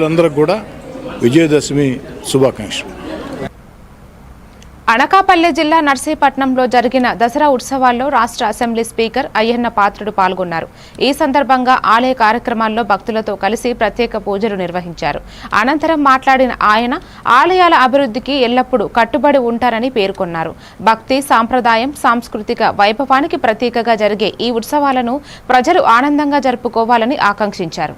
అందరికి కూడా విజయదశమి శుభాకాంక్షలు. అనకాపల్లి జిల్లా నర్సీపట్నంలో జరిగిన దసరా ఉత్సవాల్లో రాష్ట్ర అసెంబ్లీ స్పీకర్ అయ్యన్న పాత్రుడు పాల్గొన్నారు. ఈ సందర్భంగా ఆలయ కార్యక్రమాల్లో భక్తులతో కలిసి ప్రత్యేక పూజలు నిర్వహించారు. అనంతరం మాట్లాడిన ఆయన ఆలయాల అభివృద్ధికి ఎల్లప్పుడూ కట్టుబడి ఉంటారని పేర్కొన్నారు. భక్తి, సాంప్రదాయం, సాంస్కృతిక వైభవానికి ప్రతీకగా జరిగే ఈ ఉత్సవాలను ప్రజలు ఆనందంగా జరుపుకోవాలని ఆకాంక్షించారు.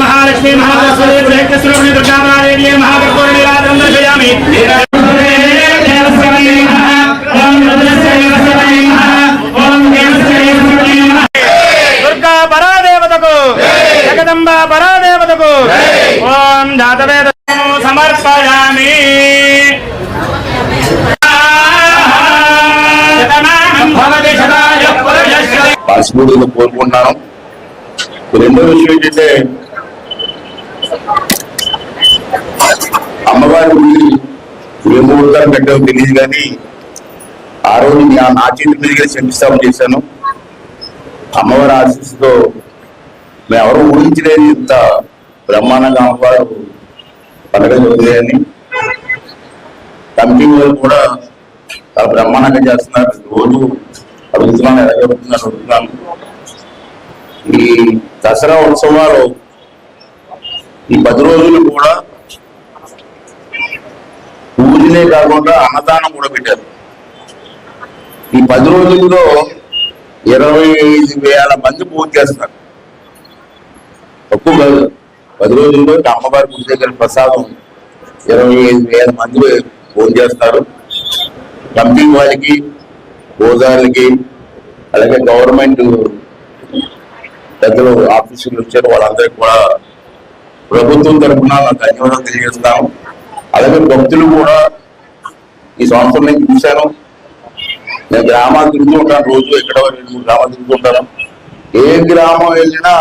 महालक्ष्मी महालक्ष्मी दुर्गा परादेवतको जगदंबा परादेवतको ओम जातवेद समर्पयामि పాసిబుల్గా కోరుకుంటున్నాను. రెండో విషయం ఏంటంటే అమ్మవారి ఏ ముహూర్తాలు పెట్టామో తెలియదు, కానీ ఆ రోజు నా చేతి మీదుగా శంకుస్థాపన చేశాను. అమ్మవారి ఆశీస్సుతో మేము ఎవరు ఊహించలేదు ఇంత బ్రహ్మాండంగా అమ్మవారు పండుగ జరుగుతాయని. కమిటీ వారు కూడా చాలా బ్రహ్మాండంగా చేస్తున్నారు. రోజు అడుగుతున్నాను, ఎలా జరుగుతుందని అడుగుతున్నాను. ఈ దసరా ఉత్సవాలు ఈ 10 రోజులు కూడా పూజలే కాకుండా అన్నదానం కూడా పెట్టారు. ఈ 10 రోజుల్లో 25,000 మంది పూజ చేస్తారు. తక్కువ కాదు. 10 రోజుల్లో అమ్మవారి పూజ దగ్గర ప్రసాదం 25,000 మంది పూజ చేస్తారు. కంపెనీ వారికి, గోదారులకి, అలాగే గవర్నమెంట్ పెద్దలు ఆఫీసులు వచ్చారు, వాళ్ళందరికీ కూడా ప్రభుత్వం తరఫున నాకు ధన్యవాదాలు తెలియజేస్తాను. అలాగే భక్తులు కూడా ఈ సంవత్సరం నేను చూశాను. నేను గ్రామాలు తిరుగుతూ ఉంటాను, రోజు ఎక్కడ 2-3 గ్రామాలు తిరుగుతూ ఉంటాను. ఏ గ్రామం వెళ్ళినా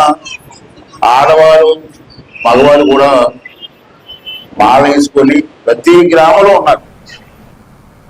ఆడవాళ్ళు, మగవాళ్ళు కూడా మాల వేసుకొని ప్రతి గ్రామంలో ఉన్నారు.